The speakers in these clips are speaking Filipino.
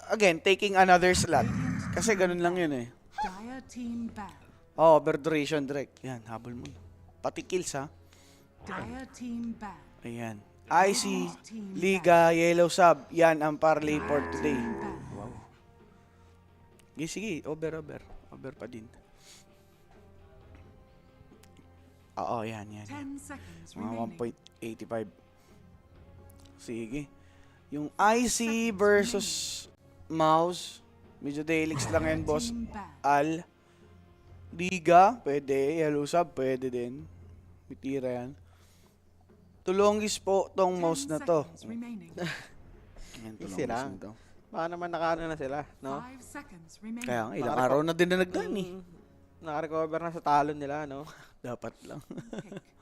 again, taking another slot. Kasi ganun lang yun eh. Oh, over duration direct. Yan, habol mo. Pati kills ha. Ayan. IC, Liga, Yellow Sub. Yan ang parlay for today. Wow. Sige, over. Over pa din. Oo, yan. Mga 1.85. Sige. Yung IC versus Mouse. Medyo Delix lang yan, boss. Al. Liga, pwede. Yellow Sub, pwede din. Mitira yan. Tulongis po tong mouse na to. Yan, Easy lang. to. Baka naman nakaano na sila, no? Kaya ilang araw na din na nagdaan eh. Naka-recover na sa talon nila, no? Dapat lang.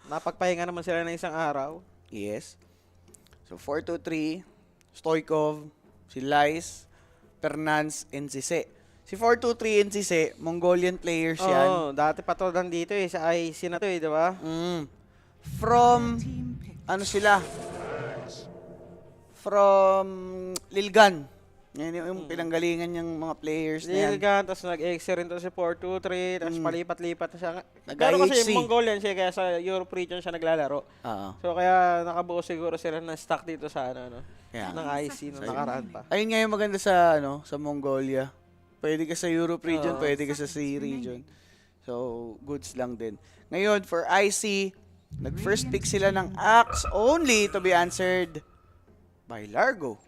Napagpahinga naman sila ng isang araw. Yes. So 4-2-3, Stoikov, si Lice, Fernanz, and Sise. Si 4-2-3 and Sise, Mongolian players yan. Oo, dati pa to nandito eh, sa IC na to eh, di ba? From, ano sila? From Lilgan. Yan yung pinanggalingan yung mga players na yan. Lilgan, tapos nag-exe rin to si 4-2-3, tapos palipat-lipat na siya. Pero Nag-IHC. kasi yung Mongolian siya, kaya sa Europe region siya naglalaro. Oo. So kaya nakabuo siguro sila ng stock dito sa ano, Kaya ng IC nung nakaraan pa. ayun nga yung maganda sa sa Mongolia. Pwede ka sa Europe region, pwede ka sa Sea region. So, goods lang din. Ngayon, for IC, nag-first pick sila ng Axe only to be answered by Largo.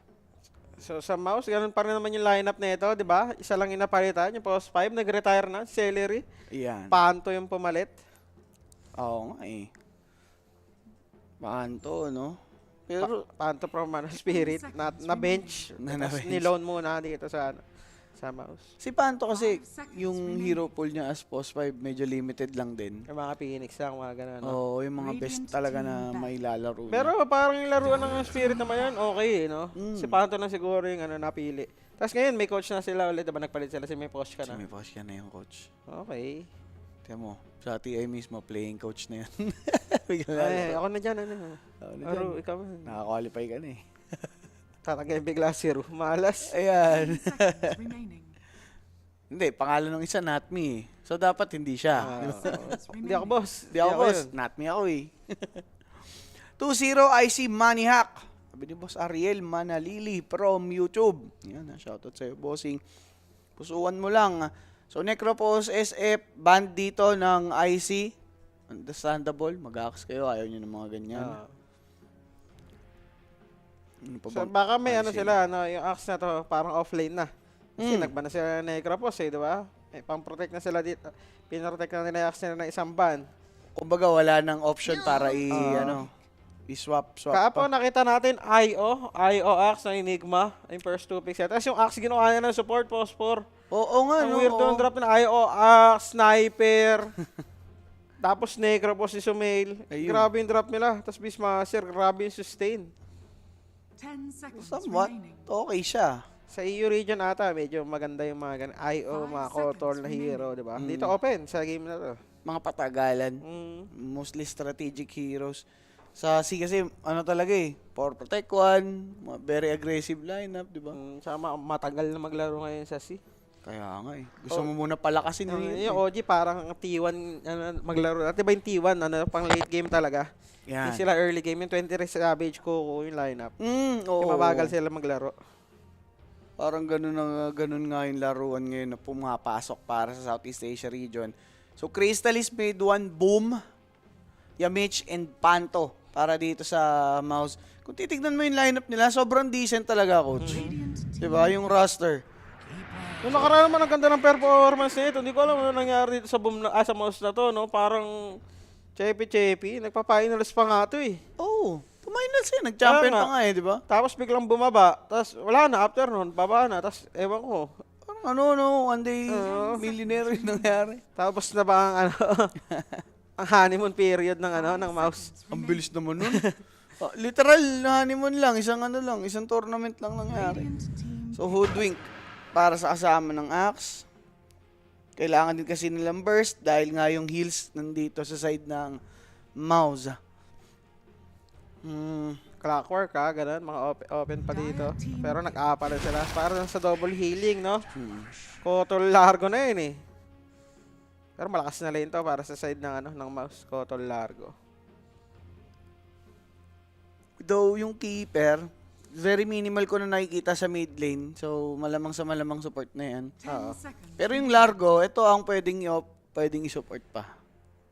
So sa mouse, ganun pa rin naman yung lineup nito, di ba? Isa lang inapalitan, yung post 5, nag-retire na, Celery. Ayan. Panto yung pumalit. Oo nga eh. Panto, no? Pero, Panto from Spirit, na bench. Tapos niloan muna dito sa mouse. si Panto kasi, yung hero pool niya as post 5, medyo limited lang din. Yung mga Phoenix lang, mga ganun. No? Oo, yung mga best talaga na mailalaro niya. Pero parang yung laruan ng Spirit naman yan, okay eh, no? Si Panto na siguro yung napili. Tapos ngayon, may coach na sila ulit, diba nagpalit sila, si may post ka na. May post ka na yung coach. Okay. Tiyan mo, sa TI mismo, playing coach na yan. Ay, ako na dyan, Aro, ikaw. nakakwalify ka na eh. Tatagay bigla si Ru. Malas. Ayan. Hindi, pangalan ng isa, not me eh. So, dapat hindi siya. Hindi ako boss. Hindi ako boss, yun. not me ako eh. 2-0 IC Money Hack. Sabi ni Boss Ariel Manalili from YouTube. Yan, shoutout sa'yo, bossing. Pusuan mo lang. So, Necropos SF, band dito ng IC. Understandable, mag-ax kayo, ayaw nyo ng mga ganyan. Ano pa So bang baka may IC? sila, yung axe na to, parang offlane na. Kasi nagban na sila ng Necropos eh, di ba? Pang-protect na sila dito. Pinaprotect na nila yung axe nila ng isang ban. Kumbaga, wala nang option para i-swap Kaapo pa. nakita natin IO axe ng Enigma, yung first 2 picks. Tapos yung axe ginawa niya ng support, Phosphor. Oo nga, Ang no? weird Oo. yung drop na IO axe, sniper. Tapos Necropos si Sumail. Ayun. Grabe yung drop nila. Tapos Beastmaster, grabe yung sustain. Somewhat, okay siya. Sa EU region ata, medyo maganda yung mga ganun. IO, mga Kotor na hero, di ba? Dito open sa game na to. Mga patagalan. Mostly strategic heroes. Sa C kasi, ano talaga eh, for protect one, very aggressive lineup, di ba? Tsaka matagal na maglaro ngayon sa C. Kaya nga eh. Gusto mo muna palakasin Yung OG parang T1 maglaro. At diba yung T1, pang late game talaga. Yan. Hindi sila early game. Yung 23 Savage Coco yung lineup. Oo. Yung mabagal sila maglaro. Parang ganun nga yung laruan ngayon na pumapasok para sa Southeast Asia region. So, Crystallis made one boom. Yamich and Panto para dito sa mouse. Kung titignan mo yung lineup nila, sobrang decent talaga, coach. Diba? Yung roster. Yung nakaraan naman ang ganda ng performance nito. Hindi ko alam ano nangyari dito sa boom sa mouse na to, no? Parang chepi-chepi. Nagpa-finals pa nga to eh. Oh, puminals eh. Nag-champion Kaya pa nga eh, di ba? Tapos biglang bumaba. Tapos wala na, after nun, baba na. Tapos ewan ko. Parang one day millionaire yung nangyari. Tapos na ba ang ang honeymoon period ng ng mouse. Ang bilis naman nun. Literal, honeymoon lang. Isang tournament lang nangyari. So, hoodwink para sa kasama ng Axe. Kailangan din kasi nilang burst dahil nga yung heals nandito sa side ng mouse. Clockwork ha, ganun, mga open pa dito. Pero nag-apa rin sila. Parang sa double healing, no? Kotol largo na yun eh. Pero malakas na lane to para sa side ng ano ng mouse. Kotol largo. Though yung keeper, very minimal ko na nakikita sa mid lane. So, malamang sa malamang support na yan. Oo. Pero yung Largo, ito ang pwedeng i-off, pwedeng i-support pa.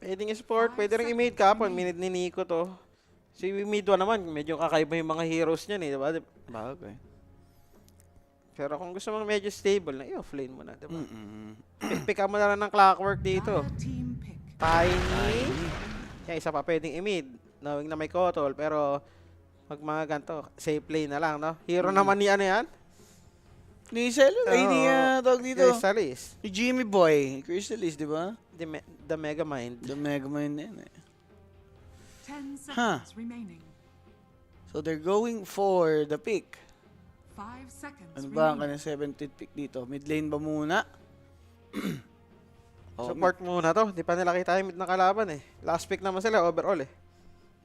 Pwedeng i-support, pwede rin i-mid kapon. Minute ni Nico to. Si mid 1 naman, medyo kakaiba yung mga heroes niyan eh, diba? Bagay. Pero kung gusto mong medyo stable na, i-offlane mo na, diba? Pick up mo na lang ng Clockwork dito. Tiny. Yan, isa pa pwedeng i-mid. Knowing na may Kotol, pero pag mga ganito, safe lane na lang, no? Hero naman ni ano yan? Ni ay ni tawag dito. Crystallis. Ni Jimmy Boy. Crystallis, di ba? The Megamind. The Megamind na yan eh. 10 seconds remaining. So they're going for the pick. 5 seconds Ano ba ang remaining. kanyang 17th pick dito? Mid lane ba muna? Support muna to. Di pa nila kita yung mid na kalaban eh. Last pick naman sila overall eh.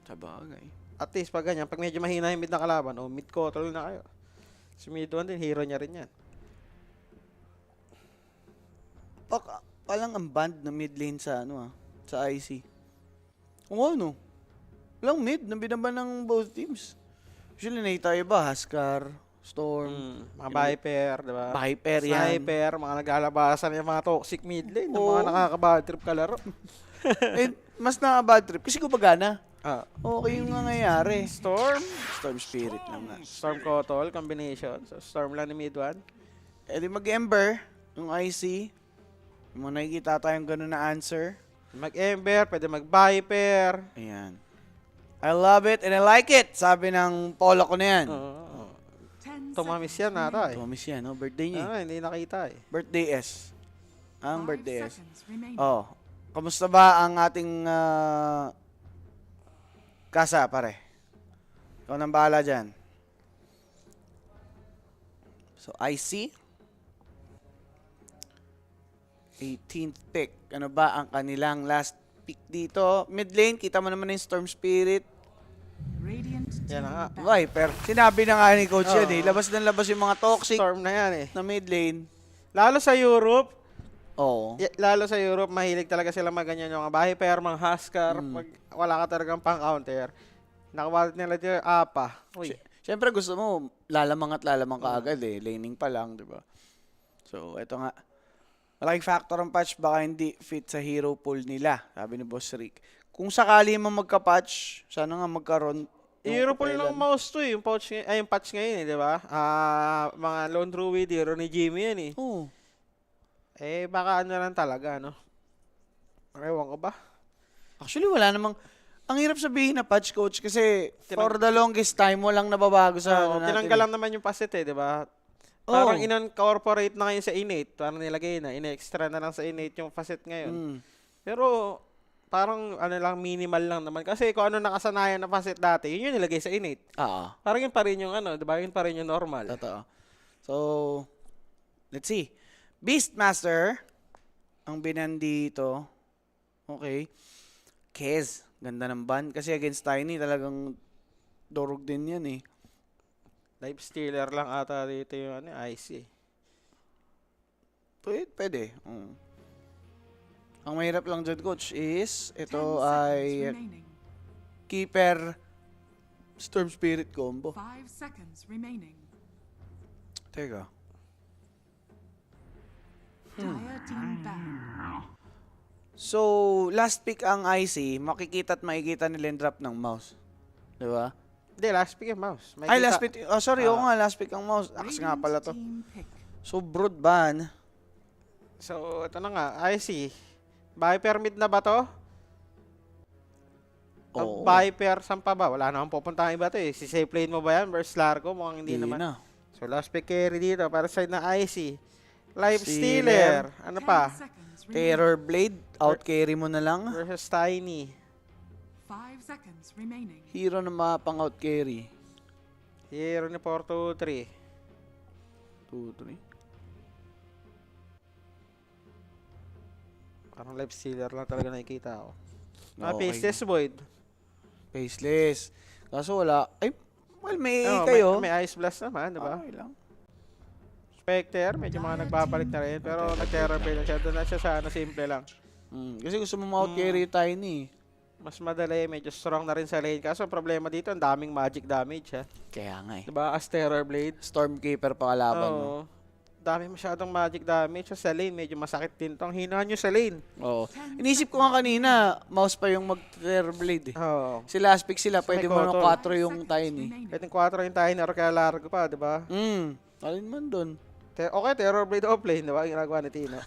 Sa bagay. At least pag ganyan, pag medyo mahina yung mid na kalaban, o mid Kotol na kayo. Si mid 1 din, hero niya rin yan. Palang ang band na mid lane sa sa IC. Kung ano? Walang mid na binaban ng both teams. Usually nakita iba, Huskar, Storm, Mga Viper, diba? Viper yan. Sniper, mga naglalabasan yung mga toxic mid lane, ng Oo. mga nakaka-bad trip kalaro. Eh, mas nakaka-bad trip kasi gumagana. Ah, Okay yung nangyayari. Storm, Storm Spirit lang nga. Storm Kotol combination. So Storm lang ni mid 1. Eh di mag-Ember, yung IC. Yung mga nakikita tayong ganun na answer. Mag-Ember, pwede mag-Viper. Ayan. I love it and I like it. Sabi ng polo ko na yan. Oo. 10 Tumamis seconds yan nata eh. Tumamis yan, no? Birthday niya. Ah, hindi nakita eh. Birthday S. Ang 5 birthday S. seconds remaining. Oh. Kamusta ba ang ating kasa, pare? Ikaw nang bahala dyan. So, IC. 18th pick. Ano ba ang kanilang last pick dito? Mid lane, kita mo naman yung Storm Spirit. Radiant Yan na nga. team Viper. Sinabi na nga ni Coach yan eh. Oo. Labas na labas yung mga toxic Storm na yan eh. na mid lane. Lalo sa Europe, Oo. lalo sa Europe, mahilig talaga sila maganyan yung mga Viper, mga Huskar. Pag wala ka talagang pang-counter, nakawalit nila dito yung APA. Uy. Siyempre gusto mo, lalamang at lalamang ka agad eh. Laning pa lang, di ba? So, eto nga. Malaking factor ang patch, baka hindi fit sa hero pool nila, sabi ni Boss Rick. Kung sakali man magka-patch, sana nga magkaroon. Hero pool ng mouse to eh, yung patch ngayon eh, di ba? Mga Lone Druid, hero ni Jimmy yan eh. Oo. Eh, baka ano lang talaga, no? Ewan ko ba? Actually, wala namang... Ang hirap sabihin na patch, Coach, kasi for the longest time, walang nababago sa Oo, ano natin. tinanggal lang naman yung pasit eh, di ba? Oo. Parang in-incorporate na ngayon sa innate. Parang nilagay na, in-extra na lang sa innate yung facet ngayon. Mm. Pero, parang ano lang, minimal lang naman. Kasi kung ano nakasanayan na facet dati, yun yung nilagay sa innate. Oo. Parang yun pa rin yung ano, di ba? Yun pa rin yung normal. Totoo. So, let's see. Beastmaster, ang binan dito. Okay. Kez, ganda ng ban. Kasi against Tiny, talagang dorog din yan eh. Life stealer lang ata dito yung ano, IC. Pwede. Ang mahirap lang dyan, Coach, is 10 ito seconds ay remaining. Keeper Storm Spirit combo. 5 seconds remaining. Teka. Dire team ban. So, last pick ang IC, makikita at makikita nila yung drop ng mouse. Di ba? Hindi, last pick yung mouse. May Ay, kita- last pick. Oh, sorry, oo nga, last pick ang mouse. Ax nga pala to. Team pick. So, broad ban. So, ito na nga, IC. Viper mid na ba to? Pag Oo. Viper, saan pa ba? Wala namang pupunta iba to eh. Si safe lane mo ba yan versus Largo? Mukhang hindi naman. na. So, last pick carry dito para side na IC. Life Stealer. Stealer. Ano 10 pa? seconds remaining. Terror Blade, out carry mo na lang. Versus Tiny. 5 seconds remaining. Hero na mapang out carry. Hero ni 423. 2, 3. Parang life stealer lang talaga nakikita ko. Okay. Faceless Void. Faceless. Kaso wala. Ay, Well, may Oh, kayo. may Ice Blast naman, di ba? Okay lang. Spectre, medyo mga nagbabalik na rin. Pero nag-terror play lang siya. Doon na siya sa simple lang. Kasi gusto mo ma-out-carry yung Tiny. Mas madali, medyo strong na rin sa lane. Kaso ang problema dito, ang daming magic damage ha. Kaya nga eh. Diba? As Terror Blade. Stormkeeper pa kalaban mo. Oo. Dami masyadong magic damage. Sa lane, medyo masakit din to. Ang hinaan nyo sa lane. Oo. Inisip ko nga kanina, mouse pa yung mag-Terror Blade eh. Oo. Si last pick sila, So, pwede may mo ng cotton. 4 yung Tiny. Remaining. Pwedeng 4 yung Tiny or kaya largo pa, diba? Alin man dun. Okay, Terror Blade offlane, diba? Yung ginagawa ni Tino.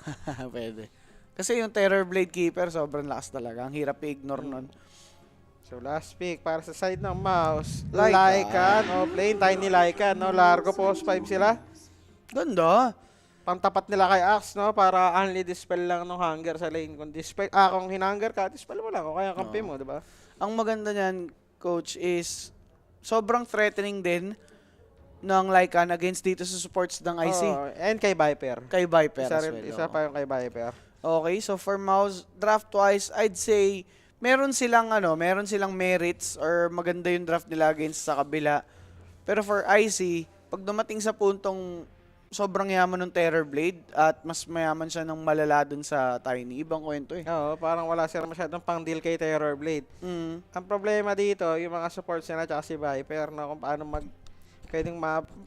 Pwede. Kasi yung Terror Blade Keeper, sobrang lakas talaga. Ang hirap i-ignore nun. So last pick para sa side ng mouse. Lycan. Lycan, offlane, Tiny Lycan, no? Largo post 5 sila. Ganda. Pangtapat nila kay Axe, no? Para only dispel lang ng hunger sa lane. Kung dispel, kung hinhunger ka, dispel mo lang. O kaya kampi mo, diba? Ang maganda niyan, coach, is sobrang threatening din ng Lycan against dito sa supports ng IC. Oo, and kay Viper. Kay Viper Isa, as rin, well. isa oo. pa yung kay Viper. Okay, so for mouse, draft-wise, I'd say meron silang merits or maganda yung draft nila against sa kabila. Pero for IC, pag dumating sa puntong sobrang yaman ng Terror Blade at mas mayaman siya ng malala dun sa Tiny, ibang kwento eh. Oo, parang wala sila masyadong pang-deal kay Terror Blade. Ang problema dito, yung mga supports nila tsaka si Viper na kung paano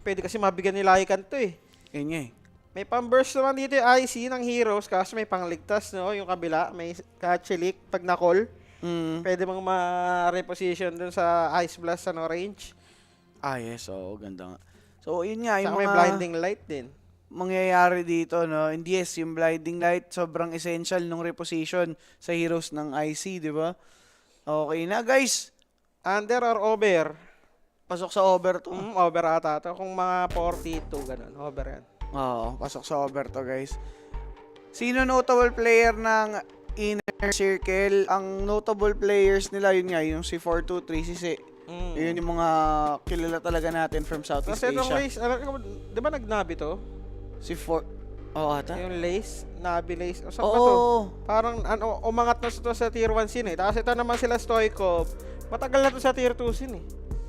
pwede kasi mabigyan nila Lycan to eh. Yun nga eh. May pang-burst naman dito yung IC ng heroes kaso may pangligtas, no? Yung kabila, may catchelik pag na-call. Pwede mong ma-reposition dun sa Ice Blast range. Ah yes, oo, ganda nga. So yun nga, yung Saka may mga blinding light din. mangyayari dito, no? And yes, yung blinding light, sobrang essential nung reposition sa heroes ng IC, di ba? Okay na, guys. Under or over? Pasok sa over to. Over ata to. Kung mga 42, ganun. Over yan. Oo, pasok sa over to, guys. Sino notable player ng Inner Circle? Ang notable players nila, yun nga, yung si 423, si Si. Yun yung mga kilala talaga natin from Southeast Kasi itong Asia. lace, di ba nagnabi to? Si 4... Oo, ata? Yung lace, nabi lace. O, saan ba to? Oo. Parang umangat na to sa tier 1 scene eh. Tapos ito naman sila Stoikov. Matagal na to sa tier 2 scene eh.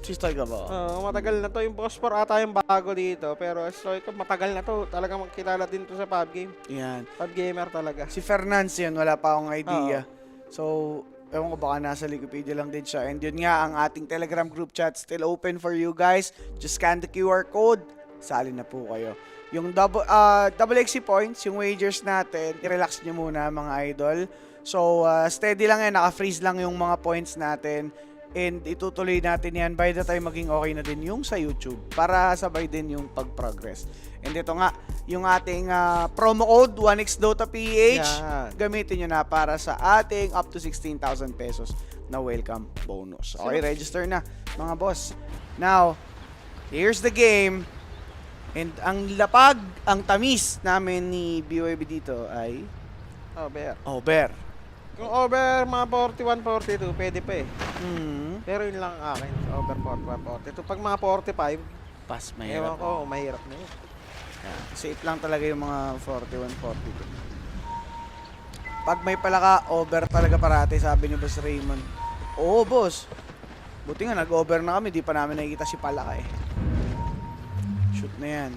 Si Stoica ba? Matagal na to. Yung Bospor ata yung bago dito. Pero Stoikov matagal na to. Talagang makilala din to sa PUBG game. Yan. PUBG gamer talaga. Si Fernance yun, wala pa akong idea. So, ewan ko baka nasa Wikipedia lang din siya. And yun nga, ang ating Telegram group chat still open for you guys. Just scan the QR code. Sali na po kayo. Yung double XC points, yung wagers natin, i-relax nyo muna mga idol. So, steady lang yan. Naka-freeze lang yung mga points natin. And itutuloy natin yan by the time maging okay na din yung sa YouTube para sabay din yung pag-progress. And ito nga, yung ating promo code 1xDotaPH, Yan. gamitin nyo na para sa ating up to 16,000 pesos na welcome bonus. Okay, register na mga boss. Now, here's the game. And ang lapag, ang tamis namin ni BYB dito ay Over. over. Kung over mga 41, 42, pwede pa eh. Hmm. Pero yun lang ang akin. Over 41, 42. Pag mga 45, Pas, ewan mahirap. ko, mahirap na yun. Safe lang talaga yung mga 41, 42. Pag may palaka, over talaga parati, sabi ni Boss Raymond. Oo, boss. Buti nga, nag-over na kami, di pa namin nakikita si palaka eh. Shoot na yan.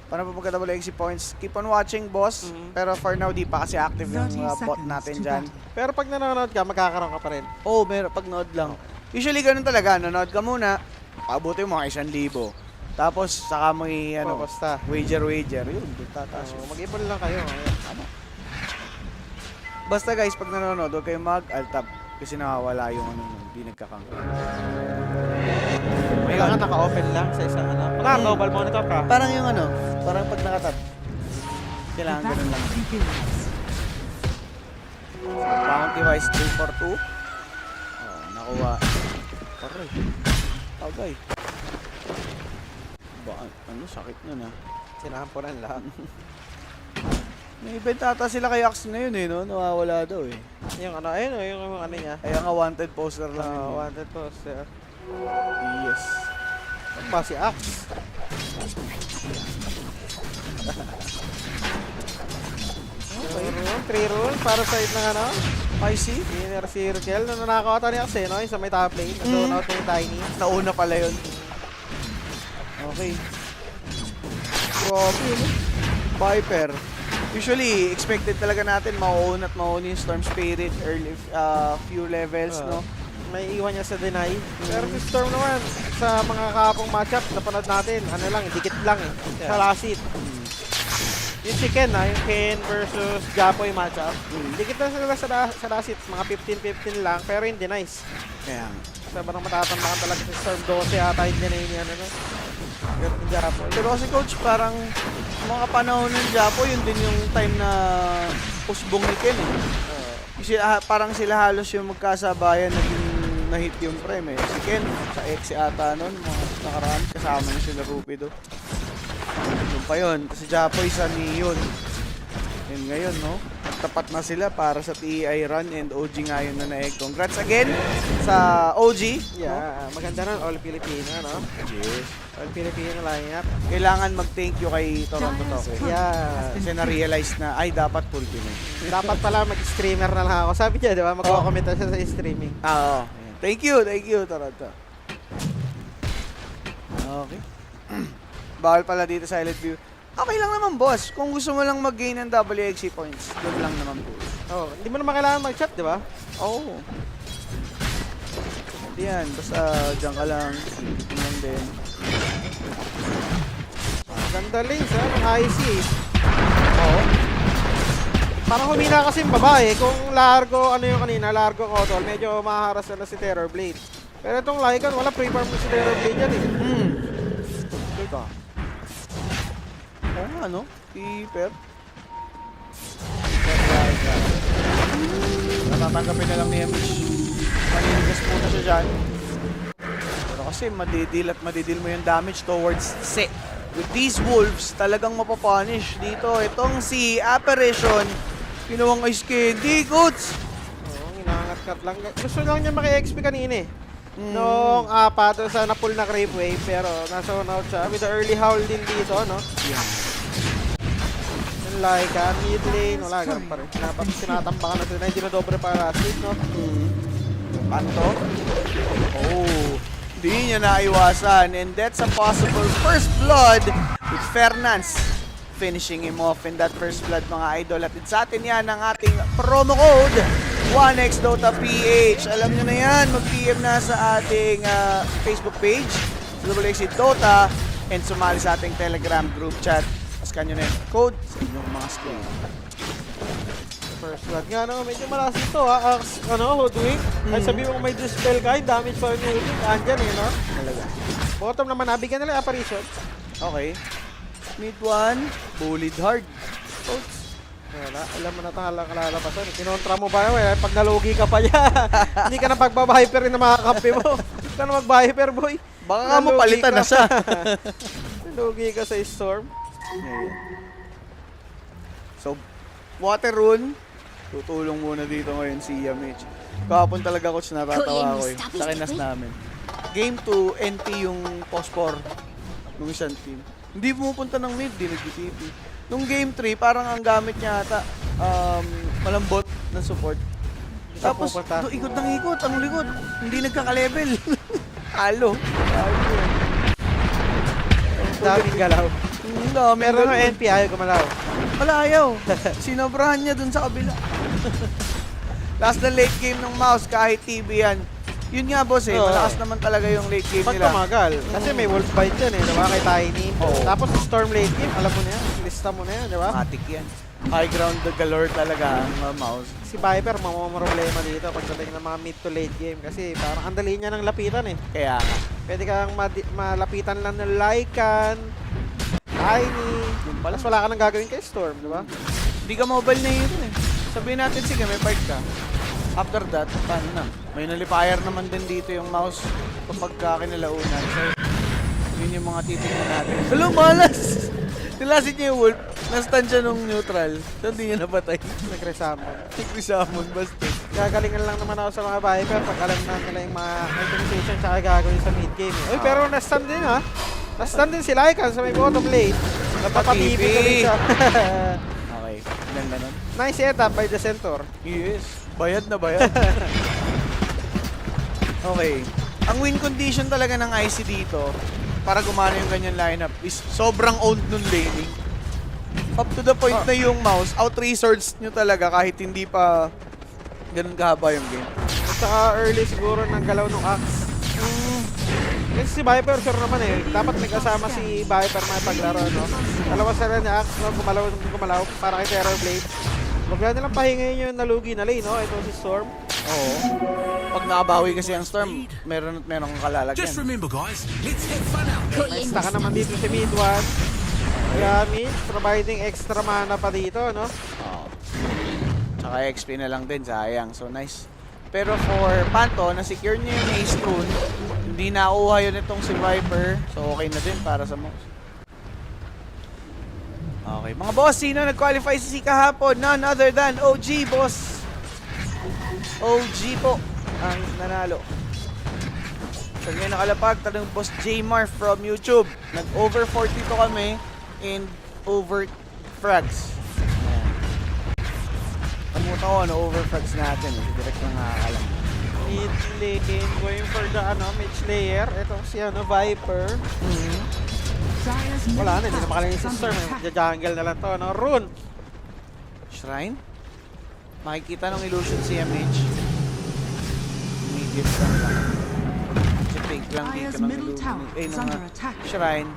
Paano pa pagka-double XC points? Keep on watching, boss. Pero for now, di pa kasi active yung 30 bot seconds natin to dyan. battle. Pero pag nanonood ka, magkakaroon ka pa rin. Oo, meron. Pag nood lang. Usually, ganun talaga. Nanood ka muna. Pabuti mo mga 1,000. Tapos, saka mo Basta. wager. Yun, tataas yun. Mag-ipon lang kayo. Basta guys, pag nanonood, huwag kayong mag-alt-tab. Kasi nakawala yung hindi nagkakangka. Kailangan naka-open lang sa isang global monitor ka. Parang yung parang pag nakatab. Kailangan ganun lang. Battle begins. Bounty wise 342. Oh, nakuha. Aray. Tagay. Ba, sakit nun ah. Sinahampunan lang. May event ata sila kay Axe ngayon eh, no? Nawawala daw eh. Yung ayun yung niya. Kaya nga wanted poster lang yun. eh. Wanted poster. Yes. Pa si Axe. 3 rule para sa ng I see. inner circle. Nung nanakaw ata ni Axe, no? Yung sa may top lane. Nag-zone out yung Tiny. Nauna pala yun. Okay. Grabe, no? Viper. Usually, expected talaga natin mauuna at mauuna yung Storm Spirit early few levels, no? May iwan niya sa deny. Pero si Storm naman, sa mga kakapong matchup, napanood natin, ano lang, dikit lang eh. Sa last hit. Yung si Ken yung Ken versus Japoy matchup. Dikit lang sila sa last hit, mga 15-15 lang, pero hindi nice. Kaya, Sobrang matatambakan talaga si Storm 12 ata yung deny niya, ano. Pero yung Japoy. pero kasi coach, parang mga panahon ng Japo, yun din yung time na usbong ni Ken, eh. Kasi parang sila halos yung magkasabayan naging na-hit yung prem, eh. Si Ken, sa X ata nun, mga nakaraan, kasama niya sila Rupido. Yun pa yun. Kasi Japoy sa Neon. And ngayon, no? Tapat na sila para sa TI run and OG nga yun na naeg. Congrats again sa OG. Yeah, maganda nun, all Filipino, no? Yes. All Filipino lineup. Kailangan mag-thank you kay Toronto Toke. Yeah. Kasi na-realize na, ay, dapat full Pinoy. Dapat pala mag-streamer na lang ako. Sabi niya, di ba? Magko-comment na siya sa streaming. Oo. Thank you, Toronto. Okay. Bawal pala dito sa Elite View. Okay lang naman, boss. Kung gusto mo lang mag-gain ng WXC points, good lang naman po. Oh, hindi mo naman kailangan mag-chat, di ba? Oo. Hindi yan. Basta dyan ka lang. Tingin lang din. Ganda links, ha? Ng IC. Oo. Parang humina kasi yung babae. Kung largo, ano yung kanina, largo Kotol, medyo mahaharas na si Terror Blade. Pero itong Lycan, wala pre-farm mo si Terror Blade yan eh. Teka. Oo nga, no? Keeper. Natatanggapin na lang ni Amish. Maninigas muna siya dyan. Pero kasi madidil mo yung damage towards set. With these wolves, talagang mapapunish dito. Itong si Apparition, pinawang ice candy, goods! Oo, ginangat-cut lang. Gusto lang niya maki-XP kanina eh. Nung apat sa na-pull na Crave Wave, pero nasa out siya. With the early howl din dito, no? Yeah. Yung Lycan, mid lane, wala, ganun pa rin. Sinatambakan na sila, hindi na dobre para last hit, no? Panto? Oh, hindi niya naiwasan. And that's a possible first blood with Fernance finishing him off in that first blood, mga idol. At sa atin yan ang ating promo code 1xDotaPH. Alam nyo na yan, mag-PM na sa ating Facebook page, WXC Dota, and sumali sa ating Telegram group chat. Paskan nyo na yung code sa inyong mga screen. First blood nga, no? Medyo malas ito, ha? Hoodwink. Kahit sabi mo may dispel ka, yung damage pa rin yung Hoodwink. Andyan eh, no? Talaga. Bottom naman, nabigyan nila yung apparition. Okay. Mid one, bullied hard. Coach. Wala, alam mo na talang kalalabasan. Kinontra mo ba yun? Pag nalugi ka pa yan. Hindi ka na pagbabiper rin na mga kampi mo. Hindi ka na mag-viper, boy. Baka nga mo palitan na siya. Nalugi ka sa storm. So, water rune. Tutulong muna dito ngayon si Yamich. Kahapon talaga, coach, natatawa ko eh. Sa kinas namin. Game 2, NT yung post-4 ng isang team. Hindi pumupunta ng mid, di nag-TP. Nung game 3, parang ang gamit niya ata, malambot na support. Tapos, pupunta. ikot ng ikot, ang likod. Hindi nagkaka-level. Halo. Daming galaw. Pero no NP, ayaw gumalaw. Wala, ayaw. Sinobrahan niya dun sa kabila. Last na late game ng Mouse, kahit TB yan. Yun nga, boss, eh. Malakas naman talaga yung late game Pag nila. tumagal, kasi may wolf bite yan eh, diba? Kay Tiny. Oo. Tapos storm late game, alam mo na yan. Lista mo na yan, diba? Matic yan. High ground the galore talaga ang Mouse. Si Viper, mamamroblema dito pagdating ng mga mid to late game. Kasi parang ang dali niya ng lapitan eh. Kaya nga. Pwede kang malapitan lang ng Lycan, Tiny. Tapos wala ka nang gagawin kay Storm, diba? Hindi ka mobile na yun eh. Sabihin natin, sige, may fight ka. After that, paano na? May nullifier naman din dito yung Mouse kapag kinalaunan. So, yun yung mga titignan natin. Hello, malas! Nilasit niya yung Wolf. Nastan siya nung neutral. So, hindi niya napatay. Nag-resummon. Nag-resummon, basta. Gagalingan lang naman ako sa mga Viper pag alam na nila yung mga itemization tsaka gagawin sa mid game. Uy, pero na-stun din ha. Na-stun din si Lycan sa may bottom lane. Napapabibi ko rin siya. Okay, ganda nun. Nice setup by the center. Yes, bayad na bayad. Okay. Ang win condition talaga ng IC dito, para gumana yung ganyan lineup is sobrang owned nun laning. Up to the point na yung mouse, out-resource nyo talaga kahit hindi pa ganun kahaba yung game. At saka early siguro ng galaw ng Axe. Kasi si Viper, sure naman eh. Dapat may kasama si Viper na paglaro, no? Dalawa sila ni Axe, no? Gumalaw para kay Terrorblade. Huwag na nilang pahingayin yung nalugi na lane, no? Ito si Storm. Oo. Pag nakabawi kasi ang Storm, meron kang kalalagyan. Just remember, guys, let's have fun out. May stack ka naman dito si mid 1. Kaya mid, providing extra mana pa dito, no? Oo. Tsaka XP na lang din, sayang. So nice. Pero for Panto, na-secure niya yung Ace Rune. Hindi nakuha yun itong si Viper. So okay na din para sa mouse. Okay, mga boss, sino nag-qualify sa SEA kahapon? None other than OG, boss. OG po ang nanalo. So ngayon nakalapag, tanong boss Jmar from YouTube. Nag-over 42 kami and over frags. Ayan. Kamuta ko ano over frags natin. Direct na nakakalam. Mid lane, going for the mid layer. Ito si Viper. Dire's middle Wala na, hindi na tower makalain is si under Storm. attack. Jungle na lang to, no? Rune! Shrine? Makikita ng illusion si MH. Immediate lang. Si Pink lang dito Dire's ng middle illusion. tower is ng under attack. Shrine.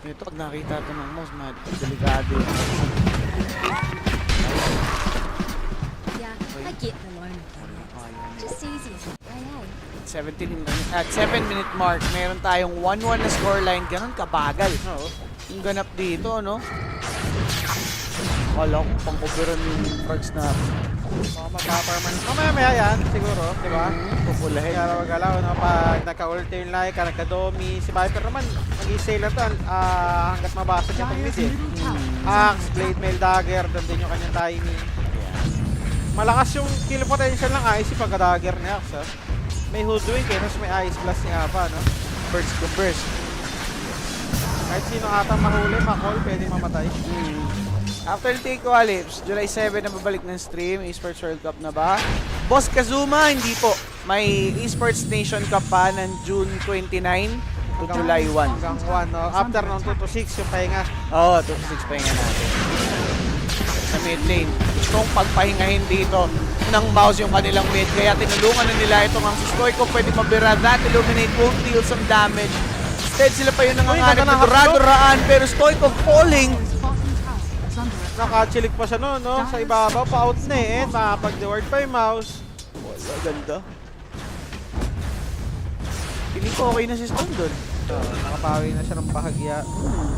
Ito, pag nakita ito ng mouse, delikado yun. Yeah, I get the line of that. Just easy. Aye, aye. 7-minute mark, meron tayong 1-1 na scoreline. Ganon kabagal. Oo. Yung ganap dito, no? Kala ko pang-coveran yung frags na Mapaparman. Mamaya yan, siguro, di ba? pupulahin. Kaya magalaw, no? Pag nagka-ulti yung like, nagka-domi, si Viper naman, nag-i-stay lang to hanggat mabasa niya itong mid Dire's eh. middle tower is Axe, under Blade attack. Mail, Dagger, doon din yung kanyang timing. Malakas yung kill potential ng Icy pagka-dagger ni Axe, ha? May hoodwink eh, tapos may Ice Blast niya pa, no? Burst to burst. Kahit sino ata mahuli, makol, pwede mamatay. After the Take Lips, July 7 na babalik ng stream. Esports World Cup na ba? Boss Kazuma, hindi po. May Esports Nation Cup pa ng June 29 to July 1. Hanggang 1, no? After ng 2 to 6 yung pahinga. Oo, 2 to 6 pa nga natin. Sa mid lane. Gustong pagpahingahin dito ng mouse yung kanilang mid. Kaya tinulungan na nila itong ang si Stoico. Pwede mabira. That Illuminate won't deal some damage. Instead, sila pa yung nanganganib na duraduraan. Pero Stoico falling. His bottom tower is under attack. Nakachilik pa siya noon, no? Sa ibabaw, pa-out na eh. Makapag-deward pa yung mouse. Wala, ganda. Piling ko okay na si Stone doon. Nakapawi na siya ng bahagya.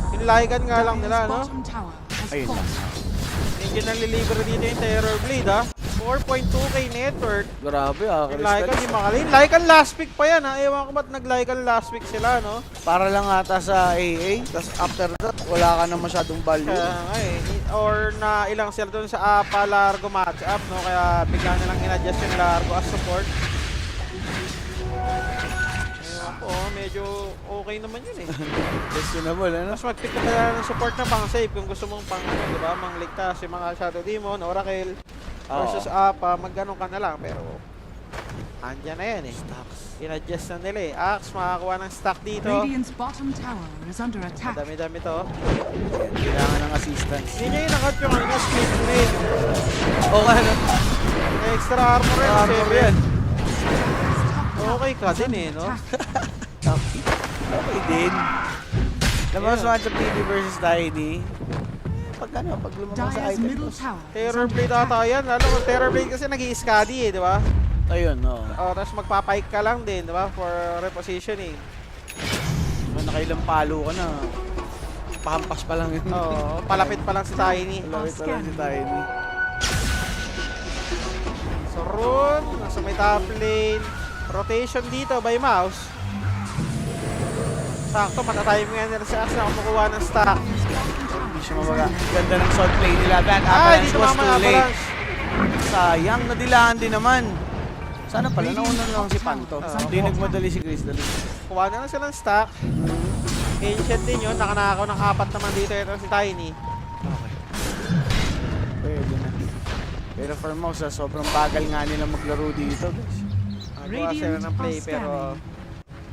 Pinlahikan nga lang nila, Dire's no? bottom tower has Ayun fallen. Medyo nalilibre dito yung Terrorblade, ha? 4.2k net worth. Grabe ah, Pinlahikan, di Crystal. makalin. Lahikan last pick pa yan, ha? Ewan ko ba't naglahikan last pick sila, no? Para lang ata sa AA. Tapos after that, wala ka na masyadong value. Kaya nga eh. Or na ilang sila doon sa APA Largo matchup, no? Kaya bigla nilang in-adjust yung Largo as support. Ewan ko, medyo okay naman yun eh. Questionable, ano? Mas mag-pick ka na ng support na pang-save kung gusto mong pang ano, di ba? Mangligtas yung mga Shadow Demon, Oracle versus APA, mag-ganun ka na lang. Pero andyan na yan eh. In-adjust na nila eh. Axe, makakuha ng stack dito. Radiant's bottom tower is under attack. Madami-dami to. Kailangan ng assistance. Hindi niya inakat yung ano, split grenade. Oo nga, no? May extra armor rin. Armor seven. yan. Okay ka din eh, no? Okay din. Naman sa matchup TV versus Tiny. Pag lumabas sa Dire's item middle boss. tower is under Terrorblade attack. ata yan. Lalo kung Terrorblade kasi nag-i-scuddy eh, di ba? Ayun, no. Tapos magpapike ka lang din, di ba? For repositioning. Nakailang palo ka na. Pahampas pa lang yun. Oo, palapit pa lang si Tiny. Malapit pa lang si Tiny. So, Rune, nasa may top lane. Rotation dito by mouse. Sakto, matatimingan nga nila si Axe na kumukuha ng stack. Hindi siya mabaga. Ganda ng shot play nila. That Ay, avalanche dito was naman too late. avalanche. Sayang, nadilaan din naman. Sana pala, nauna na lang si Panto. Hindi nagmadali si Crystal. Kuha na lang silang stack. Ancient din yun, nakanakaw ng 4 naman dito ito si Tiny. Okay. Pwede na. Pero for mouse, sobrang bagal nga nila maglaro dito, guys. Nagawa sila ng play pero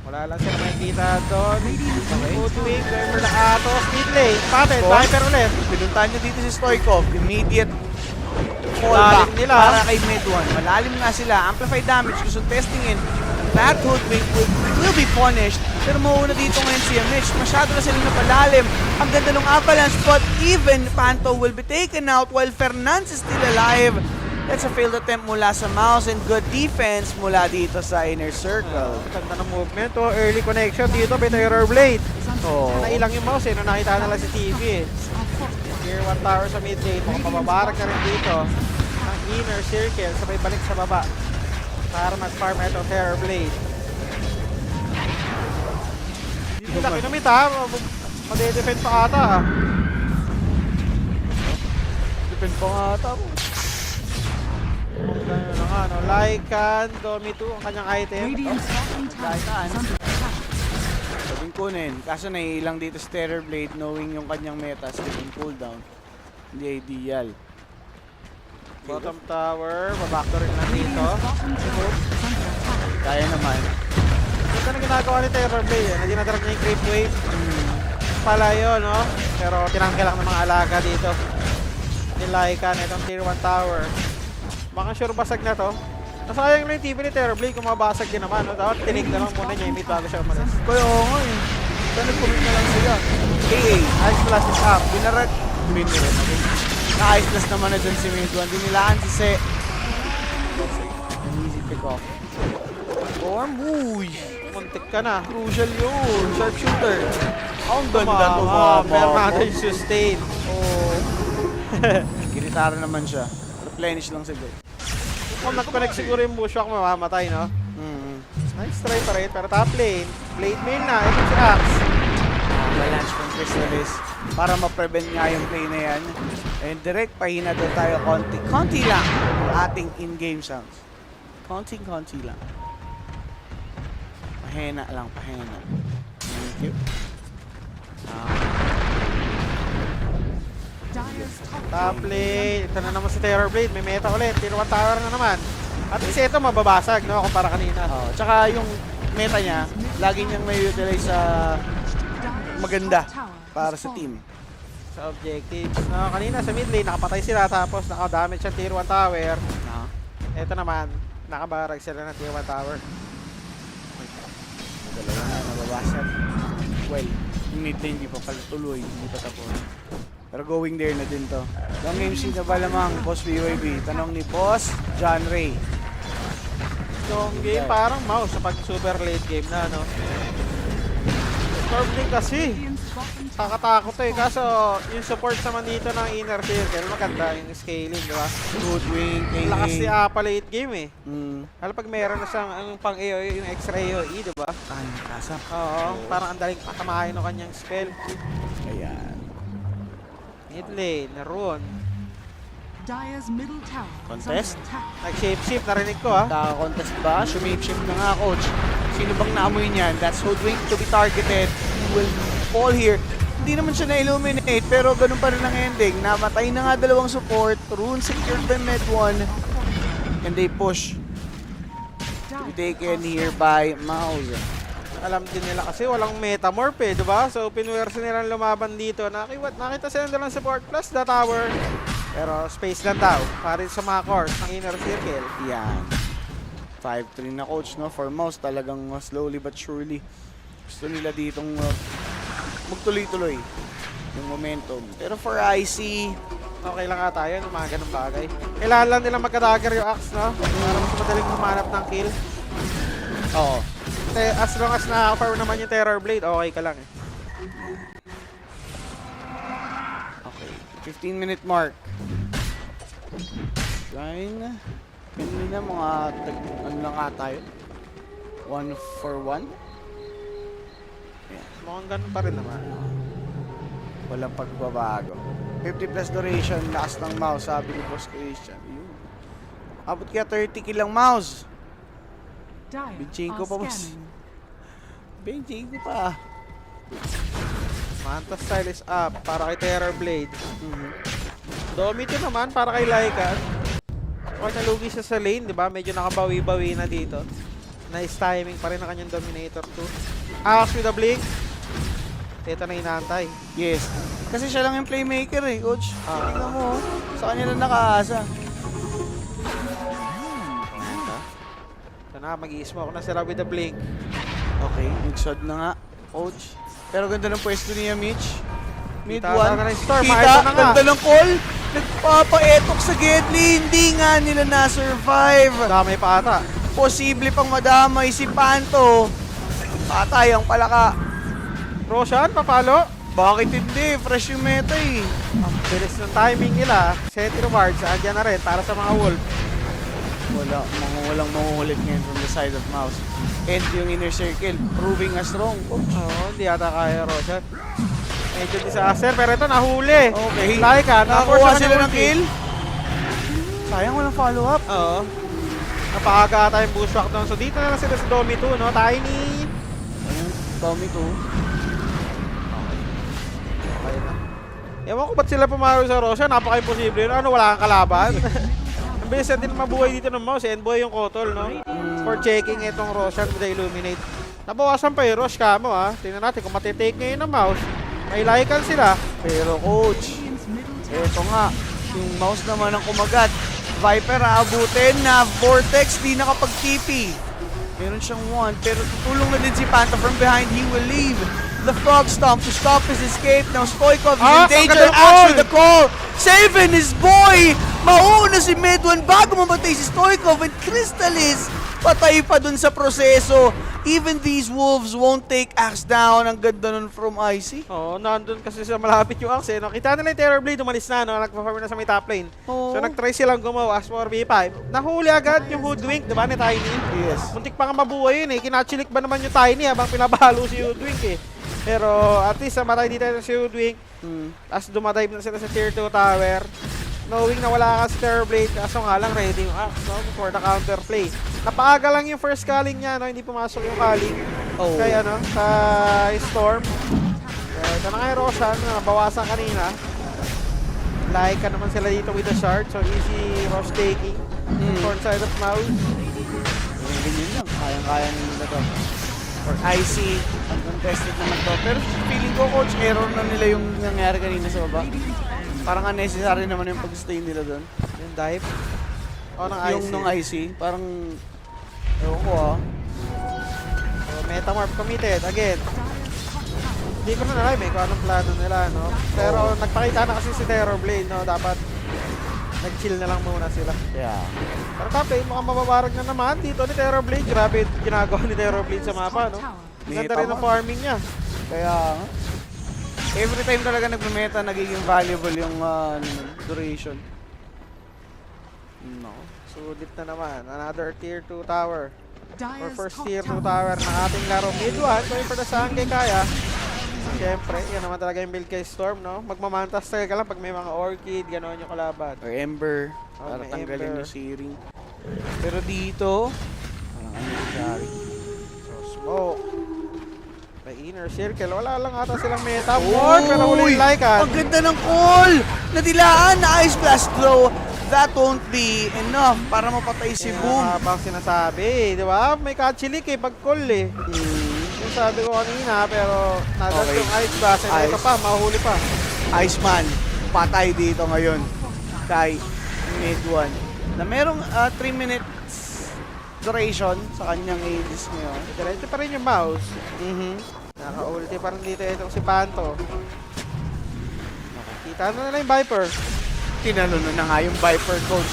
Wala lang sila makikita doon. Hoodwink, going for the Atos. Mid lane, Patent, Boss. Viper ulit. Pinuntahan nyo dito si Stoikov. Immediate Lalim fallback nila. para kay mid 1. Malalim nga sila. Amplified damage. Gusto testingin. That Hoodwink will be punished. Pero mauna dito ngayon si Mitch. Masyado na sila napalalim. Ang ganda ng avalanche. But even Panto will be taken out while Fernandez is still alive. That's a failed attempt mula sa Mouse and good defense mula dito sa inner circle. Ganda ng movement. Oh, early connection dito by Terror Blade. Oh. Nailang yung mouse eh. Nung nakita na lang sa TV eh. Tier 1 tower sa mid lane. Mukhang mababarag na rin dito. Ang inner circle. Sabay balik sa baba. Para mag-farm ito Terror Blade. Dito na kinumit ha. Made-defend pa ata ha. Depend pa nga ata. Ganun na nga no. Lycan, Domi 2 ang kanyang item. Radiant's bottom tower is under attack. Pwedeng kunin. Kaso naiilang dito si Terror Blade knowing yung kanyang meta sa cooldown. Hindi ideal. Bottom tower. Babackdoor rin lang dito. Bottom tower is under attack. Kaya naman. Ito na ginagawa ni Terror Blade eh. Nadinadrag niya yung creep wave. Pala yun, no? Pero tinanggal lang ng mga alaga dito. Ni Lycan, itong tier 1 tower. Baka sure basag na to. Nasayang lang yung TV ni Terror Blade kung mabasag din naman, no? Dapat tinig na lang muna niya yung mid bago siya umalis. Kaya oo nga eh. Saan nag-commit na lang sila? AA. Ice Blast is up. Binarag. Binarag. Na-ice blast naman na dyan si Mid-1. Dinilaan si Se. An easy pick off. Storm. Uy. Muntik ka na. Crucial yun. Sharpshooter. Ang ganda to. Pero natin yung sustain. Oh. Giritara naman siya. Replenish lang siguro. Kung nag-connect siguro yung bushwhack, mamamatay, no? Nice try pa rin. Pero top lane. Blade main na. Ito si Axe. Avalanche from Crystallis para ma-prevent nga yung play na yan. And direct pahina doon tayo konti lang ang ating in-game sounds. Konti lang. Pahina lang, pahina. Thank you. Dire's top Top lane. Ito na naman si Terror Blade. May meta ulit. Tier 1 tower na naman. At least ito mababasag, no? Kumpara kanina. Tsaka yung meta niya, lagi niyang may utilize sa maganda para sa team. Sa objectives. No, kanina sa mid lane, nakapatay sila. Tapos naka-damage ang tier 1 tower. Ito naman, nakabarag sila ng tier 1 tower. Dalawa na nababasag. Well, yung mid lane di pa pala tuloy, hindi pa tapos. Pero going there na din to. Long MC na ba lamang, Boss BYB? Tanong ni Boss John Ray. Yung game parang mouse sa pag super late game na, no? Storm din kasi. Radiant's bottom tower. Kakatakot to eh. Kaso yung support naman dito ng inner circle, maganda yung scaling, di ba? Goodwing, Lakas si Apa late game eh. Lalo pag meron na siyang ang pang AOE, yung extra AOE, di ba? Kasap. Oo, parang ang daling patamahin ng kanyang spell. Ayan. Mid lane, Rune. Dire's middle tower is Contest? under attack. Nag-shape-shift, narinig ko ah. Kaka-contest ba? Shumip-shift na nga, coach. Sino bang naamoy niyan? That's Hoodwink to be targeted. He will fall here. Hindi naman siya na-illuminate, pero ganun pa rin ang ending. Namatay na nga dalawang support. Rune secured by Med1. And they push. To be taken here by Mouse. Alam din nila kasi walang metamorph eh, di ba? So, pinuwersa nilang lumaban dito. Nakita sila nilang support plus the tower. Pero space lang daw para sa mga cores ng inner circle. Yan. 5-3 na coach, no? For Mouse, talagang slowly but surely. Gusto nila ditong magtuloy-tuloy yung momentum. Pero for IC, Okay lang ata yun, yung mga ganung bagay. Kailangan lang nilang magka-dagger yung axe, no? Para mas madaling humanap ng kill. oo. As long as na-farm naman yung Terror Blade, okay ka lang eh. Okay. 15-minute mark. Line. Kanina mga ano lang ata yun? 1 for 1? Mukhang ganun pa rin naman. Walang pagbabago. 50 plus duration, lakas ng Mouse, sabi ni Boss Christian. Yun. Abot kaya 30 kill ang Mouse. Dire Binchenko are pa mas. scanning. Binchenko pa. Manta style is up para kay Terror Blade. Domito naman para kay Lycan. Okay, nalugi siya sa lane, di ba? Medyo nakabawi-bawi na dito. Nice timing pa rin ang kanyang Dominator 2. Axe with a blink. Ito na inaantay. Yes. Kasi siya lang yung playmaker eh, coach. Ah. Tingnan mo, sa kanya lang nakaasa. Ito na, mag-i-smoke na sila with a blink. Okay, nag-shot na nga, coach. Pero ganda ng pwesto niya, Mitch. Mid Kita 1. na ng Storm, Kita, ito na nga. ganda ng call. Nagpapaetok sa Gedli. Hindi nga nila na-survive. Damay pa ata. Posible pang madamay si Panto. Patay ang palaka. Roshan, papalo. Bakit hindi? Fresh yung meta eh. Ang bilis ng timing nila. Set rewards, andyan na rin para sa mga Wolf. Walang mangungulit ngayon from the side of Mouse. And yung inner circle, proving us wrong. Oo, hindi ata kaya Roshan. Medyo disaster, pero ito nahuli. Okay. Laika, Nakakuha sila ng ulti. kill. Sayang walang follow-up. Oo. Napaaga ata yung bushwhack doon. So dito na lang sila sa Domi 2, no? Tiny. Ayun, Tommy 2. Okay na. Ewan ko ba't sila pumaro sa Roshan. Napaka-imposible yun. Ano, wala kang kalaban. Ang bilis na din mabuhay dito ng mouse. Envoy yung Kotol, no? For checking itong Roshan with the Illuminate. Nabawasan pa yung Rosh Camo, ha? Tingnan natin kung matitake ngayon ng mouse. May laikan sila. Pero coach, Radiant's middle tower eto nga, yung Mouse naman ang kumagat. Viper aabutin na Vortex, di nakapag-TP. Meron siyang 1, pero tutulong na din si Panta from behind. He will leave the Frog Stomp to stop his escape. Now Stoikov is in danger. ang ganda ng Axe call! with the call. Saving his boy! Mauna si Mid-1 bago mamatay si Stoikov, and Crystalis patay pa dun sa proseso. Even these Wolves won't take Axe down. Ang ganda nun from Icy. Oo, nandun kasi sa malapit yung Axe. No? Kita nila yung Terrorblade, umalis na, no? Nag-perform na sa may top lane. Oo. So nag-try silang gumawa as 4v5. Nahuli agad yung Hoodwink, diba, ni Tiny? Yes. Muntik pa nga mabuhay yun eh. Kinachilik ba naman yung Tiny habang pinabahalo si Hoodwink eh. Pero at least namatay dito si Hoodwink. As dumadive na sila sa tier 2 tower. Knowing na wala ka sa Terrorblade, kaso nga lang ready yung Axe, no? For the counterplay. Napaaga lang yung first calling niya, no? Hindi pumasok yung calling. Oh. Kaya ano, sa Storm. Ito na nga yung Roshan na nabawasan kanina. Like naman sila dito with the shard. So easy Rosh taking. Front side of Mouse. Ganyan lang. Kayang-kaya nila to. Or Icy. Contested naman to. Pero feeling ko, coach, error na nila yung nangyari kanina sa baba. Parang unnecessary naman yung pag-stay nila doon. Yung dive. O, ng Yung IC. nung Icy, parang... Ewan ko ah. So, Metamorph committed again. Hindi ko na alam eh kung anong plano nila, no? Pero nagpakita na kasi si Terrorblade, no? Dapat nag-chill na lang muna sila. Yeah. Pero tapos mukhang mababarag na naman dito ni Terrorblade. Grabe ginagawa ni Terrorblade sa mapa, no? Ganda rin ang farming niya. Kaya nga. Every time talaga nagme-meta, nagiging valuable yung duration. No. Sulit na naman. Another tier 2 tower. Or Dire's first top tier 2 tower tower ng ating laro. Mid 1, going for the saan kay Kaya. Siyempre, yan naman talaga yung build kay Storm, no? Magmamantas talaga lang pag may mga Orchid, gano'n yung kalaban. Or Ember. Oh, Para may tanggalin Ember. yung searing. Pero dito, parang unnecessary. So, smoke. May inner circle. Wala lang ata silang meta. Ward, pero huli yung Lycan. Ang ganda ng call! Nadilaan na Ice Blast Glow. That won't be enough para mapatay si Boom. Habang sinasabi, di ba? May kachilik eh, pag call eh. Yung sabi ko kanina, pero nadan Okay. yung Ice Blast. And ito Ice. pa, mahuli pa. Iceman, patay dito ngayon kay Mid 1. Na merong 3 minutes duration sa kanyang Aegis ngayon. Diretso pa rin yung mouse. Naka-ulti pa rin dito itong si Panto. Nakikita na nila yung Viper. Tinalo na nga yung Viper coach.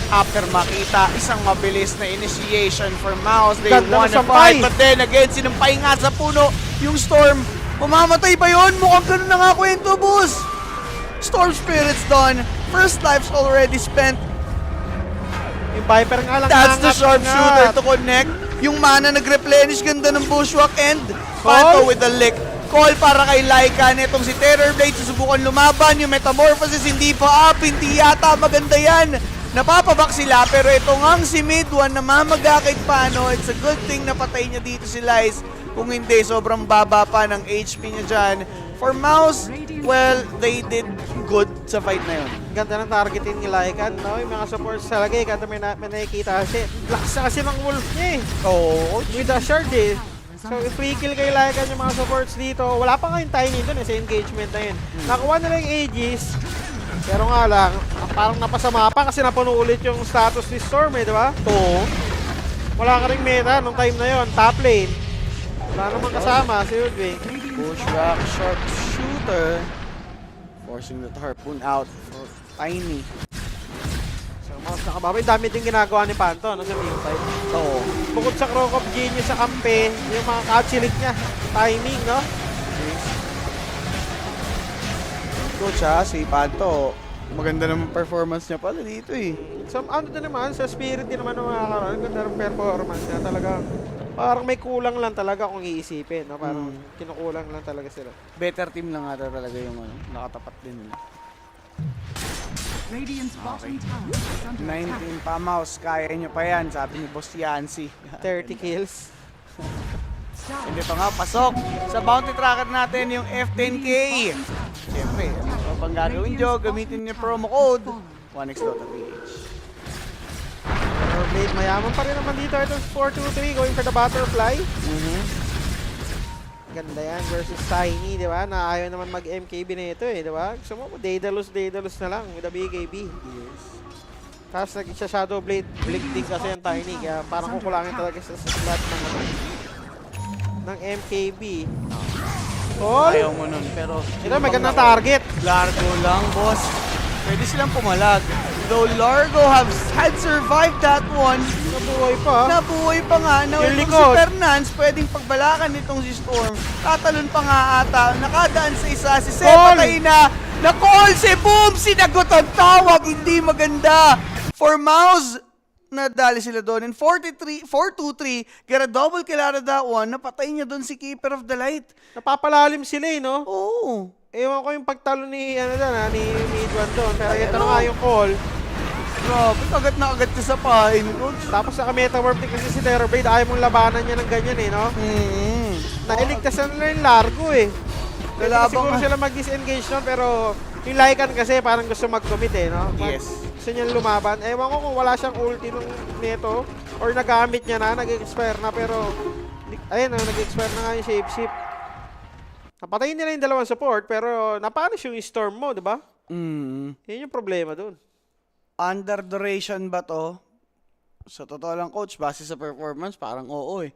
After makita, isang mabilis na initiation for Mouse. They Ganda wanna ng sampay. fight, but then again, sinampay nga sa puno yung Storm. Mamamatay ba yun? Mukhang ganun na nga kwento, boss. Storm Spirit's done. First life's already spent. Yung Viper nga lang. That's the nangat sharpshooter nga. to connect. Yung mana nag-replenish, ganda ng bushwhack end. Panto with the lick. Call para kay Lycan. Itong si Terrorblade susubukan lumaban. Yung Metamorphosis hindi pa up. Hindi yata maganda yan. Napapabak sila pero ito ngang si Mid-1 na mamagakit pa. No? It's a good thing na patay niya dito si Lice. Kung hindi, sobrang baba pa ng HP niya dyan. For Mouse, well, they did good sa fight na yun. Ganda ng targeting ni Lycan, no? Yung mga supports talaga, kada may nakikita kasi. Lakas na kasi ng wolf niya eh. Oo. With a shard eh. So, free kill kay Lycan yung mga supports dito. Wala pa nga yung Tiny dun eh, sa engagement na yun. Nakuha nila yung Aegis. Pero nga lang, parang napasama pa kasi napuno ulit yung status ni Storm eh, di ba? Oo. Wala ka ring meta nung time na yon, top lane. Wala namang kasama si Ludwig. Pushback sharpshooter. Forcing that harpoon out for Tiny. So, Mouse nakababa. Yung dami din ginagawa ni Panto no, sa team fight. Oo. Bukod sa Croc of Genius sa kampe, yung mga kachilik niya, timing, no? Coach ha, si Panto. Maganda naman performance niya pala dito eh. So, ano din naman, sa spirit din naman ng mga karoon, ganda ng performance niya talaga. Parang may kulang lang talaga kung iisipin, no? Parang kinukulang lang talaga sila. Better team lang ata talaga yung nakatapat din nila. Radiant's bottom tower is under attack. 19 pa Mouse, kaya nyo pa yan, sabi ni Boss Yancy. 30 kills. Hindi pa nga, pasok sa bounty tracker natin yung F10K. Siyempre, ano pang gagawin nyo, gamitin niyo promo code 1x.ph. Blade, mayaman pa rin naman dito. Ito 4-2-3 going for the butterfly. Ganda yan versus Tiny, di ba? Na ayaw naman mag-MKB na ito eh, di ba? Gusto mo, Daedalus na lang with a BKB. Yes. Tapos nag-siya Shadow Blade, blink din kasi yung Tiny. Kaya parang kukulangin talaga sa slot ng MKB. Oh! Ayaw mo nun, pero Ito, may gandang target. Largo lang, boss. Pwede silang pumalag. Though Largo had survived that one, Nabuhay pa. nabuhay pa nga. Yung Nawal si likod. Fernance, pwedeng pagbalakan nitong si Storm. Tatalon pa nga ata. Nakadaan sa isa. Si Call! Sepa kayo na. Na-call si Boom! Sinagot ang tawag. Hindi maganda. For Mouse, nadali sila doon. And 4-2-3, get a double kill out of that one. Napatay niya doon si Keeper of the Light. Napapalalim sila eh, no? Oo. Ewan ko yung pagtalo ni, ni Midwan doon. Pero ito na nga yung call. Grabe, kagat na kagat siya sa pain, coach. Tapos naka-metawarp din kasi si Terrorblade. Ayaw mong labanan niya ng ganyan eh, no? Nailigtasan nila yung Largo eh. Pwede Lalabang siguro ka. sila mag-disengage nun, pero yung Lycan kasi parang gusto mag-commit eh, no? Yes. Gusto niya lumaban. Ewan ko kung wala siyang ulti nung neto or nagamit niya na, nag-expire na, pero ayun, nag-expire na nga yung shapeshift. Napatayin nila yung dalawang support, pero napanish yung storm mo, di ba? Yun yung problema dun. Under duration ba to? Sa totoo lang, coach, base sa performance, parang oo eh.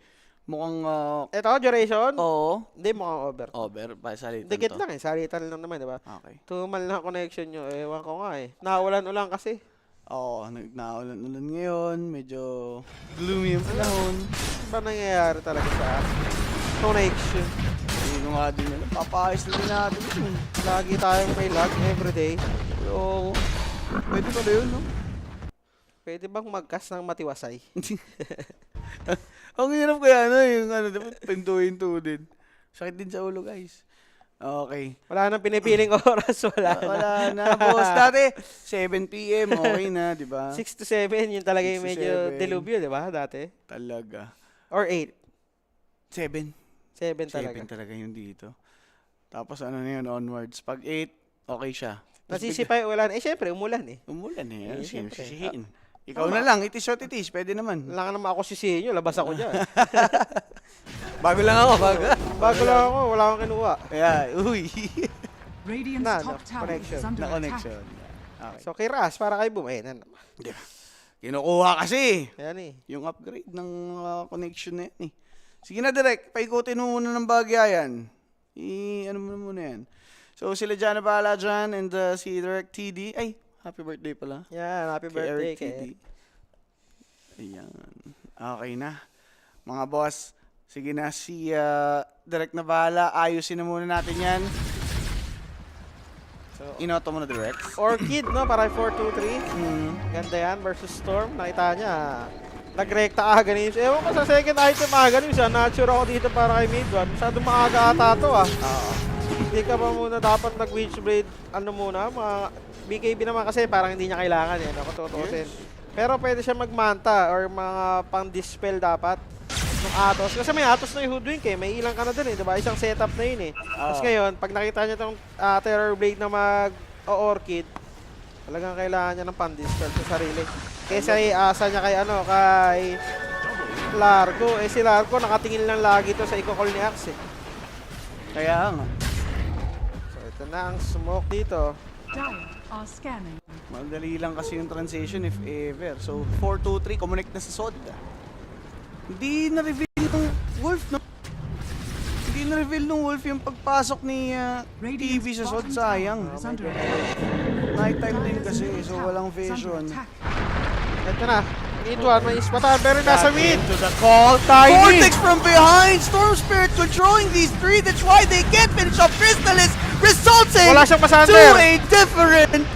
Mukhang, Ito, duration? oo. Hindi, mukhang over. Over, ba salitan Dikit to? lang eh, salitan lang naman, di ba? Okay. Tumal na connection nyo, ewan ko nga eh. Nawalan-ulan kasi. Oo, naulan-ulan ngayon, medyo gloomy yung panahon. Ano ba nangyayari talaga sa connection? Hindi ko nga din alam, papaayos na din natin yun. Lagi tayong may lag everyday. Pero, pwede pala yun, no? Pwede bang magkas ng matiwasay? Ang hirap kaya, no? Yung dapat pinto-hinto din. Sakit din sa ulo, guys. Okay. Wala nang pinipiling oras, wala na. Wala na, boss. Dati, 7 p.m. okay na, di ba? 6 to 7, yun talaga yung 6 to medyo 7. delubyo, di ba, dati? Talaga. Or 8. 7. 7 talaga. 7 talaga yun dito. Tapos ano na yun, onwards. Pag 8, okay siya. Tapos Nasisipay ulan. Eh, syempre, umulan eh. umulan eh. Eh, Sino syempre. sisihin? Ikaw na lang, itis what it is. Pwede naman. Wala ka naman ako sisihin nyo, labas ako dyan. Bago lang ako, bago. Bago lang ako, wala akong kinuha. Kaya, uy. Radiant's Na, top tower connection. is under Na attack. connection. Okay. So, kay Ras, para kay Boom. Ayun, Di ba? Kinukuha kasi. Ayan eh. Yung upgrade ng connection na yan eh. Sige na, direct. Paikutin mo muna ng bagya yan. Ano mo muna yan. So, sila dyan na bahala dyan and si Direct TD. Ay, happy birthday pala. Yan, happy birthday kay... Ayan. Okay na. Mga boss, sige na si Direct na bahala. Ayusin na muna natin yan. So, Inoto mo na Direct. Orchid, no? Para 4-2-3. Ganda yan versus Storm. Nakita niya, nagrekta aga ni ewan ko sa second item aga ni siya. Nature ako dito para kay Midwan. Masyado maaga ata to ah. Hindi ka pa muna dapat nag-Witchblade, ano muna, mga BKB naman kasi parang hindi niya kailangan eh, no? Kung tutuusin. Pero pwede siya magmanta or mga pang-dispel dapat. nung Atos. Kasi may Atos na yung Hoodwink eh. May ilang ka na din eh, diba? Isang setup na yun eh. Tapos ngayon, pag nakita niya itong Terror Blade na mag-Orchid, talagang kailangan niya ng pan-dispel sa sarili. Kesa iasa niya kay kay Largo. Eh si Largo nakatingin lang lagi to sa i-call ni Axe eh. Kaya nga. So ito na ang smoke dito. Dire are scanning. Madali lang kasi yung transition if ever. So, 4-2-3, connect na sa Sod. Hindi na-reveal ng Wolf, no? Hindi na-reveal ng Wolf yung pagpasok ni TV sa Sod. Sayang. Is under attack. Nighttime din kasi, so walang Is under vision. attack. Ito na. Need one, may ispatan, pero nasa mid. To the call, Tiny. Vortex from behind! Storm Spirit controlling these three. That's why they get finish off Crystallis, resulting Wala siyang to pasander. a different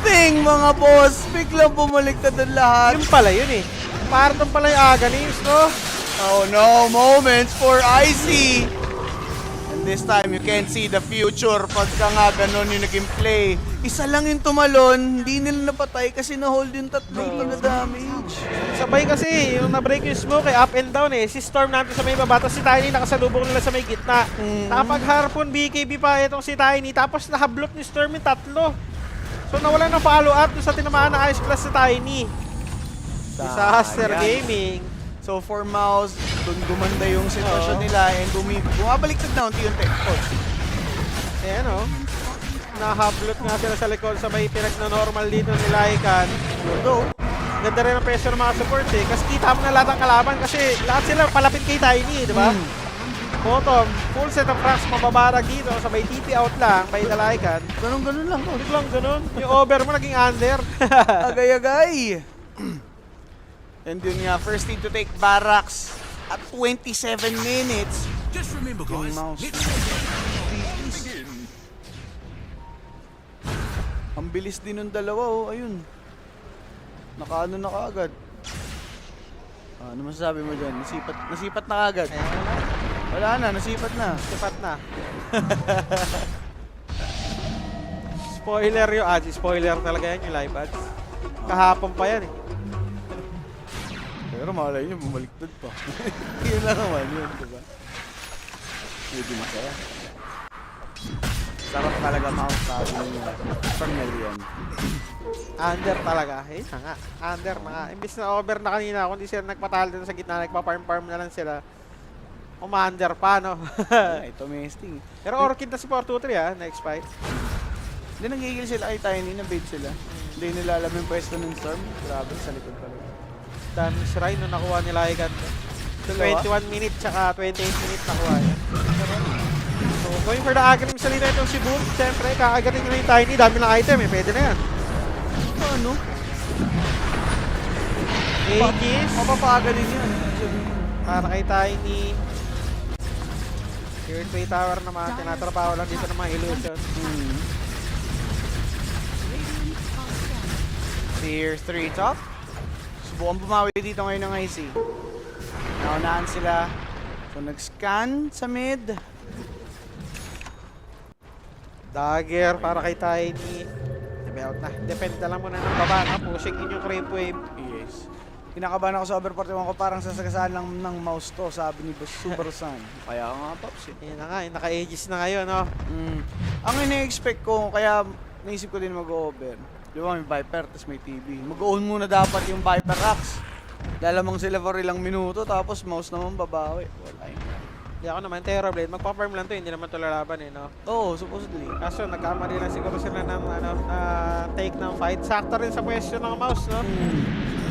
thing, mga boss. Biglang bumaliktad ang lahat. Yun pala yun eh. Para doon pala yung Aghanim, no? Oh no, moments for Icy. And this time, you can't see the future pagka nga ganun yung naging play. Isa lang yung tumalon, hindi nila napatay kasi na-hold yung tatlong damage. Sabay kasi, yung na-break yung smoke eh, up and down eh. Si Storm natin sa may baba, tapos si Tiny nakasalubong nila sa may gitna. Nakapag-harpoon BKB pa itong si Tiny, tapos nakablot ni Storm yung tatlo. So nawala ng follow-up dun sa tinamaan na Ice Class si Tiny. Disaster Sayang. Gaming. So for Mouse, dun gumanda yung sitwasyon nila and bumabaliktad na unti-unti. Ayan o. Nahablot nga sila sa likod sa may pinag-normal dito ni Lycan. Go. Ganda rin ang pressure ng mga supports eh. Kasi kita mo na lahat ng kalaban kasi lahat sila palapit kay Tiny, di ba? Bottom, full set of racks mababarag dito. Sabay TP out lang by the Lycan. Ganun-ganun lang. Biglang ganun. Yung over mo naging under. Agay-agay. And yun nga, first team to take Barracks at 27 minutes. Just remember, guys, Mouse. let's begin. Ang bilis din ng dalawa, oh. Ayun. Nakaano na kaagad. Ano masasabi mo dyan? Nasipat na kaagad. Wala na, nasipat na. Sipat na. Spoiler yung ads. Spoiler talaga yan yung live ads. Kahapon pa yan eh. Pero malay nyo, bumaliktad pa. Yun lang naman yun, diba? Hindi masaya. Sarap talaga Mouse sabi nyo. Pernelian. Under talaga. Eh, nga. Under na nga. Imbis na over na kanina, kung di sila nagpatalo dun sa gitna, nagpa-farm-farm na lang sila. Umander pa, no? Ito mesting. Pero Orchid na si 4-2-3 next fight. Hindi nagigil sila kay Tiny, na-bait sila. Hindi nila alam yung pwesto ng Storm. Grabe, sa likod pala. Dami shrine nung nakuha nila Lycan. Dalawa? 21 minutes tsaka 28 minutes nakuha niya. So, going for the Aghanim sa lina itong si Boom. Siyempre, kakagaling nila yung Tiny. Dami ng item eh. Pwede na yan. Ano? Aegis. Mapapaga din yan. Para kay Tiny. Gateway Tower naman. Tinatrabaho lang dito ng mga illusion. Tier 3 top. Subukan bumawi dito ngayon ng IC. Naunahan sila. So nag-scan sa mid. Dagger para kay Tiny. Sabi out na. Depende lang muna ng baba na. Pushing in yung creep wave. Yes. Kinakabahan ako sa over 41 ko, parang sasagasaan lang ng mouse to, sabi ni Subaru-san. Kaya nga, Pops. Yan na nga. Naka-aegis na ngayon, no? Ang ina-expect ko, kaya naisip ko din mag-over. Di ba may Viper, tapos may TV. Mag-own muna dapat yung Viper Rocks. Lalamang sila for ilang minuto, tapos mouse naman babawi. Wala yun. Hindi ako naman, Terrorblade. Magpa-farm lang to, hindi naman to lalaban eh, no? Oo, supposedly. Kaso nagkamali lang siguro sila ng take ng fight. Sakto rin sa pwesto ng mouse, no?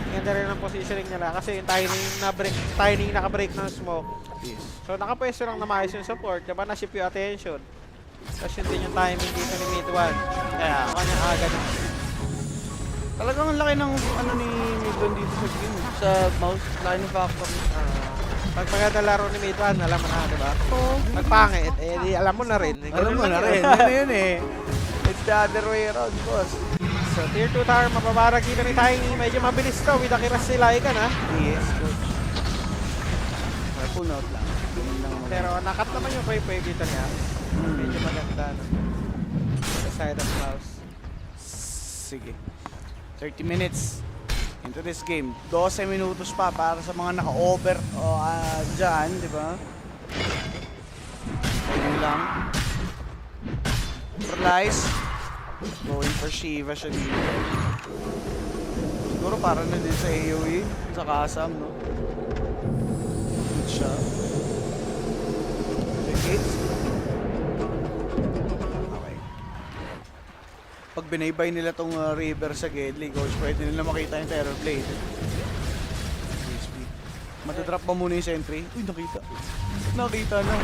Ganda rin ang positioning nila kasi yung Tiny naka-break ng smoke. Yes. So nakapwesto lang na maayos yung support, diba? Na-ship yung attention. Tapos yun din yung timing dito ni Mid 1. Kaya, Kanyang agad. talagang ang laki ng ano ni Midon dito sa game. Sa mouse, laki ng factor. Pag maganda laro ni Mid 1, alam mo na, diba? Pag pangit, eh di alam mo na rin. Alam mo na rin, yun na yun eh. It's the other way around, boss. So tier 2 tower, mababarag dito ni Tiny. Medyo mabilis to, with the kiras sila ikan ha. Yes, good. Pull out lang. Ganun lang naman. Pero nakat naman yung wave dito niya. Medyo maganda, no? Sa side of mouse. Sige. 30 minutes. into this game. 12 minutos pa para sa mga naka-over dyan, di ba? Ayun lang. Lies. Going for Shiva siya dito. Siguro para na din sa AoE, sa Kasam, no? Good shot. Decades. Okay. Pag binaybay nila tong river sa Gedli, coach, pwede nila makita yung Terror Blade. Matadrop ba muna yung sentry? Uy, nakita. Nakita na.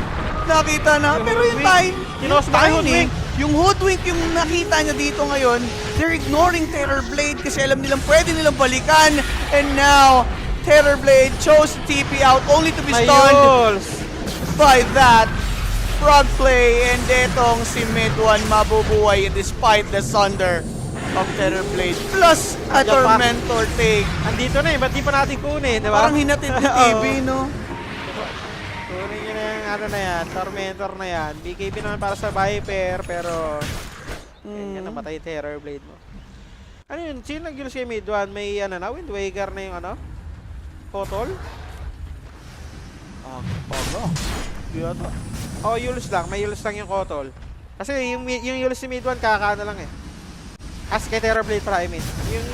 Nakita na. Pero yung time, Kinos ba yung Hoodwink? yung Hoodwink yung nakita niya dito ngayon, they're ignoring Terror Blade kasi alam nilang pwede nilang balikan. And now, Terror Blade chose to TP out only to be stunned Ayos! by that frog play. And etong si Mid-1 mabubuhay despite the thunder of Terror Blade plus a Diyan pa. Tormentor take. Andito na eh, ba't di pa natin kunin, di ba? Parang hinatid ni TV, no? Kunin nyo na yung ano na yan, Tormentor na yan. BKB naman para sa Viper, pero... Yan, namatay Terror Blade mo. Ano yun? Sino nag-use kay Mid-1? May ano na, Wind Waker na yung ano? Kotol? Bago. Yata. O, Yules lang. May Yules lang yung Kotol. Kasi yung Yules si Mid-1 kakaano lang eh. As kay Terror Blade para I mean. Yung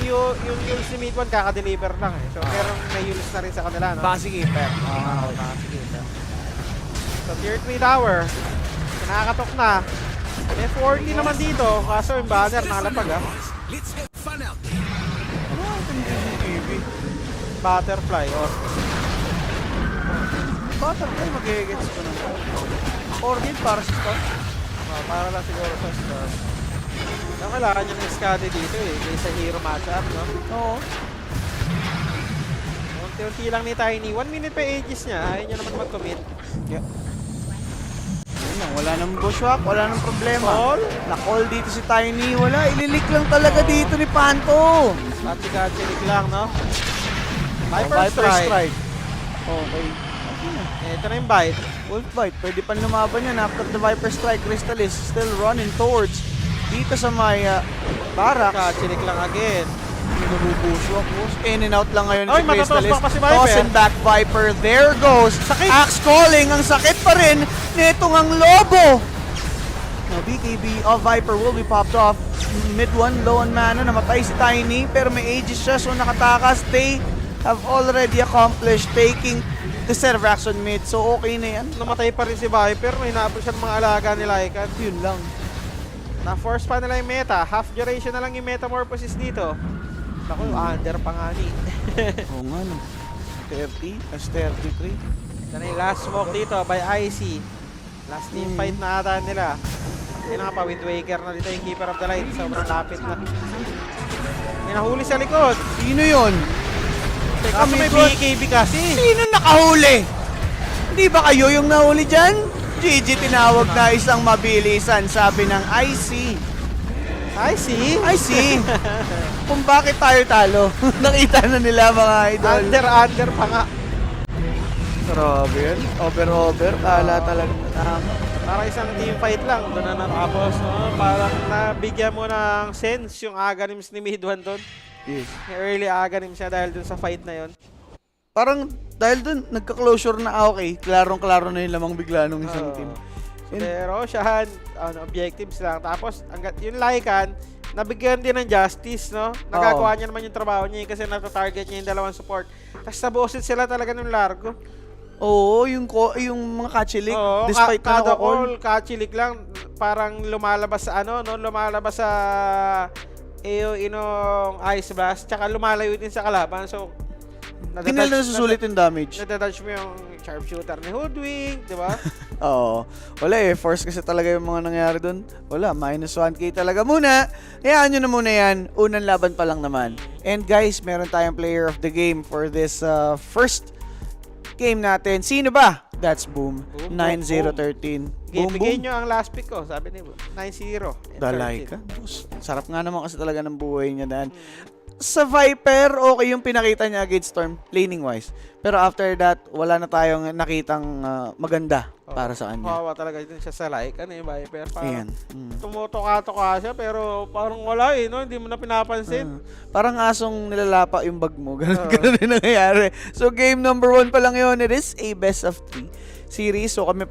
Yules si Mid-1 kaka-deliver lang eh. So, meron may Yules na rin sa kanila, no? Basic Keeper. Sige. So, tier 3 tower. Nakakatok na. May 40 naman dito. Kaso yung banner nakalapag ah. Let's have fun out there. Ano ang tindi ni TV? Butterfly. Oh. Butterfly, mag-gets ko na. Or din para sa start. Para lang siguro sa start. So, kailangan nyo ng skade dito eh. Kaysa hero matchup, no? Oo. Unti-unti lang ni Tiny. 1 minute pa ages niya. Ayaw niya naman mag-commit. Yeah. Ayun lang, wala nang bushwhack, wala nang problema. Call? Na-call dito si Tiny, wala. Ililik lang talaga dito ni Panto. Pati-gachilik lang, no? Viper Viper Strike. Okay. Ito na yung bite. Wolf Bite, pwede pa lumaban yan after the Viper Strike. Crystal is still running towards dito sa may barracks. Gachilik lang again. Nabubushwhack. In and out lang ngayon Ay, si Crystal matatos is. pa si Viper. Tossing back Viper. There goes. Sakit. Axe calling. Ang sakit pa rin nitong ang Lobo. Now, BKB of Viper will be popped off. Mid-1, low on mana. Namatay si Tiny. Pero may ages siya, so nakatakas. They have already accomplished taking the set of action mid. So, okay na yan. Namatay pa rin si Viper. May inaapos siya ng mga alaga ni Lycan. Yun lang. Na-force pa nila yung meta. Half duration na lang yung metamorphosis dito. Naku, under pa nga ni. Oo nga no. 30 as 33. Ito na yung last smoke dito by IC. Last team fight na ata nila. Yun na nga pa, Wind Waker na dito yung Keeper of the Light. Sobrang lapit na. May nahuli sa likod. Sino yun? Kaso may BKB kasi. Sino nakahuli? Hindi ba kayo yung nahuli dyan? GG tinawag na isang mabilisan, sabi ng IC. IC? IC! Kung bakit tayo talo. Nakita na nila mga idol. Under pa nga. Grabe yan. Over. Kala talaga tama. Para isang team fight lang. Doon na natapos. No? Parang nabigyan mo ng sense yung Aghanims ni Mid-1 doon. Yes. Early Aghanim siya dahil dun sa fight na yon. Parang dahil dun, nagka-closure na okay. Klarong-klaro na yung lamang bigla nung isang team. Pero siya, objectives lang. Tapos, yung Lycan, nabigyan din ng justice, no? Nagagawa niya naman yung trabaho niya kasi nata-target niya yung dalawang support. Tapos nabosit sila talaga ng largo. Oo, yung mga kachilik. Oo, Despite na kada naka-all. call, kachilik lang. Parang lumalabas sa ano, no? Lumalabas sa inong Ice Blast. Tsaka lumalayo din sa kalaban. So, Hindi na nasusulit yung damage. nadadodge mo yung sharpshooter ni Hoodwink, di ba? Oo. Wala eh. Force kasi talaga yung mga nangyari doon. Wala. Minus 1k talaga muna. Hayaan nyo na muna yan. Unang laban pa lang naman. And guys, meron tayong player of the game for this first game natin. Sino ba? That's Boom. Boom, 9-0-13. Boom, Bigyan boom. nyo ang last pick ko, sabi ni 9-0. and Dalay 13. ka. Sarap nga naman kasi talaga ng buhay niya daan. sa Viper, okay yung pinakita niya against Storm, laning-wise. Pero after that, wala na tayong nakitang maganda para sa kanya. Kawawa talaga din siya sa like. Ano yung Viper? Parang Ayan. tumutuka-tuka siya pero parang wala eh, no? Hindi mo na pinapansin. Parang asong nilalapa yung bag mo. Ganun, ganun yung nangyayari. So, game number 1 pa lang yun. It is a best of 3 series. So, kami